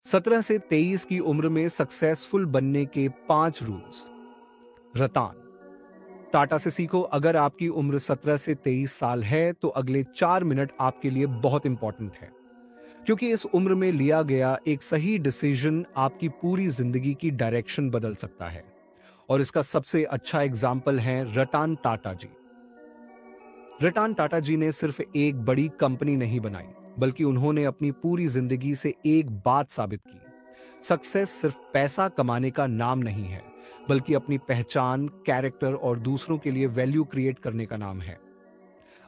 17 से 23 की उम्र में सक्सेसफुल बनने के 5 रूल्स। रतान टाटा से सीखो। अगर आपकी उम्र 17 से 23 साल है तो अगले 4 मिनट आपके लिए बहुत इंपॉर्टेंट है, क्योंकि इस उम्र में लिया गया एक सही डिसीजन आपकी पूरी जिंदगी की डायरेक्शन बदल सकता है। और इसका सबसे अच्छा एग्जाम्पल है रतन टाटा जी। रतन टाटा जी ने सिर्फ एक बड़ी कंपनी नहीं बनाई, बल्कि उन्होंने अपनी पूरी जिंदगी से एक बात साबित की। सक्सेस सिर्फ पैसा कमाने का नाम नहीं है, बल्कि अपनी पहचान, कैरेक्टर और दूसरों के लिए वैल्यू क्रिएट करने का नाम है।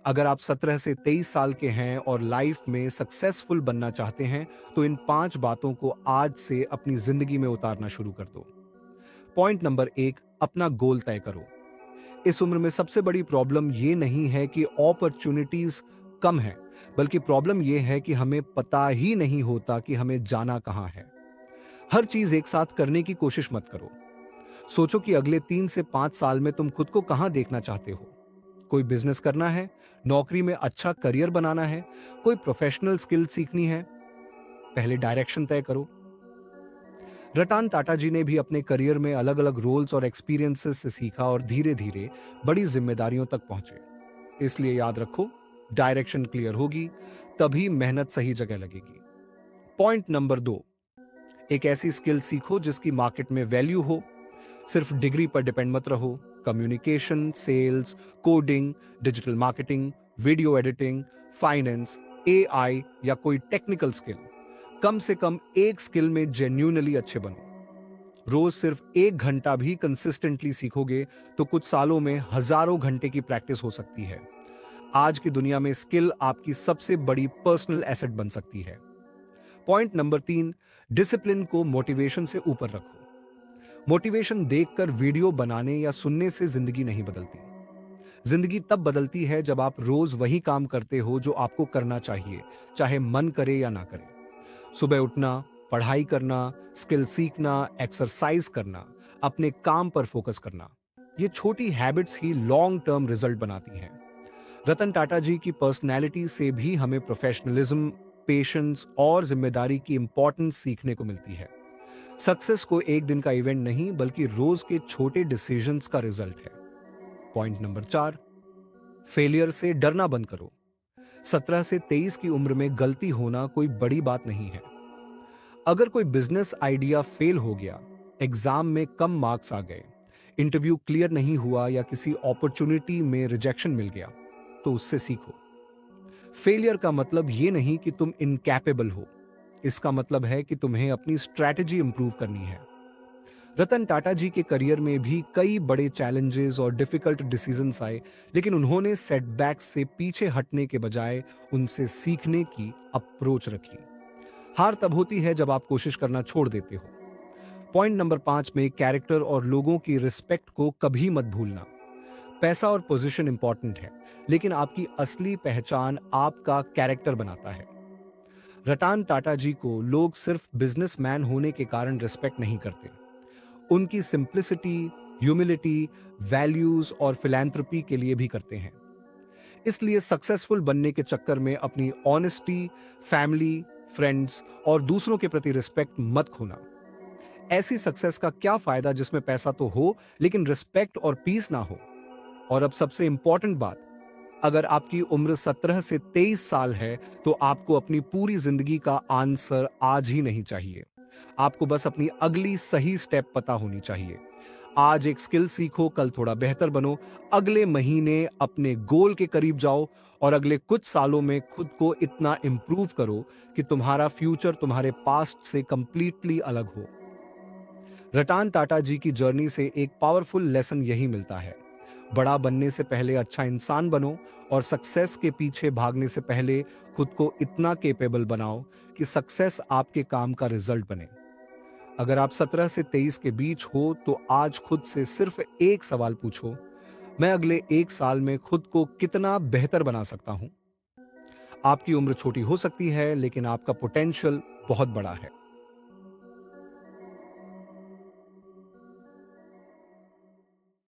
अगर आप 17 से 23 साल के हैं और लाइफ में सक्सेसफुल बनना चाहते हैं, तो इन 5 बातों को आज से अपनी जिंदगी में उतारना शुरू कर दो। पॉइंट नंबर 1, अपना गोल तय करो। इस उम्र में सबसे बड़ी प्रॉब्लम ये नहीं है कि अपॉर्चुनिटीज कम है, बल्कि प्रॉब्लम ये है कि हमें पता ही नहीं होता कि हमें जाना कहां है। हर चीज एक साथ करने की कोशिश मत करो। सोचो कि अगले 3 से 5 साल में तुम खुद को कहां देखना चाहते हो। कोई बिजनेस करना है, नौकरी में अच्छा करियर बनाना है, कोई प्रोफेशनल स्किल सीखनी है। पहले डायरेक्शन तय करो। रतन टाटा जी ने भी अपने करियर में अलग अलग रोल्स और एक्सपीरियंसेस से सीखा और धीरे धीरे बड़ी जिम्मेदारियों तक पहुंचे। इसलिए याद रखो, डायरेक्शन क्लियर होगी तभी मेहनत सही जगह लगेगी। पॉइंट नंबर 2, एक ऐसी स्किल सीखो जिसकी मार्केट में वैल्यू हो। सिर्फ डिग्री पर डिपेंड मत रहो। Communication, sales, coding, digital marketing, video editing, finance, AI या कोई टेक्निकल स्किल, कम से कम एक स्किल में जेन्युइनली अच्छे बनो। रोज सिर्फ 1 घंटा भी कंसिस्टेंटली सीखोगे तो कुछ सालों में हजारों घंटे की प्रैक्टिस हो सकती है। आज की दुनिया में स्किल आपकी सबसे बड़ी पर्सनल एसेट बन सकती है। पॉइंट नंबर 3, डिसिप्लिन को मोटिवेशन से ऊपर रखो। मोटिवेशन देखकर वीडियो बनाने या सुनने से जिंदगी नहीं बदलती। जिंदगी तब बदलती है जब आप रोज वही काम करते हो जो आपको करना चाहिए, चाहे मन करे या ना करे। सुबह उठना, पढ़ाई करना, स्किल सीखना, एक्सरसाइज करना, अपने काम पर फोकस करना, ये छोटी हैबिट्स ही लॉन्ग टर्म रिजल्ट बनाती हैं। रतन टाटा जी की पर्सनैलिटी से भी हमें प्रोफेशनलिज्म, पेशेंस और जिम्मेदारी की इंपॉर्टेंस सीखने को मिलती है। सक्सेस को एक दिन का इवेंट नहीं, बल्कि रोज के छोटे डिसीजंस का रिजल्ट है। पॉइंट नंबर 4, फेलियर से डरना बंद करो। 17 से 23 की उम्र में गलती होना कोई बड़ी बात नहीं है। अगर कोई बिजनेस आइडिया फेल हो गया, एग्जाम में कम मार्क्स आ गए, इंटरव्यू क्लियर नहीं हुआ या किसी अपॉर्चुनिटी में रिजेक्शन मिल गया, तो उससे सीखो। फेलियर का मतलब ये नहीं कि तुम इनकैपेबल हो। इसका मतलब है कि तुम्हें अपनी स्ट्रैटेजी इंप्रूव करनी है। रतन टाटा जी के करियर में भी कई बड़े चैलेंजेस और डिफिकल्ट डिसीजंस आए, लेकिन उन्होंने सेटबैक्स से पीछे हटने के बजाय उनसे सीखने की अप्रोच रखी। हार तब होती है जब आप कोशिश करना छोड़ देते हो। पॉइंट नंबर 5 में कैरेक्टर और लोगों की रिस्पेक्ट को कभी मत भूलना। पैसा और पोजीशन इंपॉर्टेंट है, लेकिन आपकी असली पहचान आपका कैरेक्टर बनाता है। रतन टाटा जी को लोग सिर्फ बिजनेसमैन होने के कारण रिस्पेक्ट नहीं करते। उनकी सिंप्लिसिटी, ह्यूमिलिटी, वैल्यूज और फिलैंथ्रोपी के लिए भी करते हैं। इसलिए सक्सेसफुल बनने के चक्कर में अपनी ऑनेस्टी, फैमिली, फ्रेंड्स और दूसरों के प्रति रिस्पेक्ट मत खोना। ऐसी सक्सेस का क्या फायदा जिसमें पैसा तो हो, लेकिन रिस्पेक्ट और पीस ना हो। और अब सबसे इंपॉर्टेंट बात, अगर आपकी उम्र 17 से 23 साल है, तो आपको अपनी पूरी जिंदगी का आंसर आज ही नहीं चाहिए। आपको बस अपनी अगली सही स्टेप पता होनी चाहिए। आज एक स्किल सीखो, कल थोड़ा बेहतर बनो, अगले महीने अपने गोल के करीब जाओ और अगले कुछ सालों में खुद को इतना इंप्रूव करो कि तुम्हारा फ्यूचर तुम्हारे पास्ट से कंप्लीटली अलग हो। रतन टाटा जी की जर्नी से एक पावरफुल लेसन यही मिलता है। बड़ा बनने से पहले अच्छा इंसान बनो और सक्सेस के पीछे भागने से पहले खुद को इतना कैपेबल बनाओ कि सक्सेस आपके काम का रिजल्ट बने। अगर आप 17 से 23 के बीच हो तो आज खुद से सिर्फ एक सवाल पूछो, मैं अगले 1 साल में खुद को कितना बेहतर बना सकता हूं। आपकी उम्र छोटी हो सकती है, लेकिन आपका पोटेंशियल बहुत बड़ा है।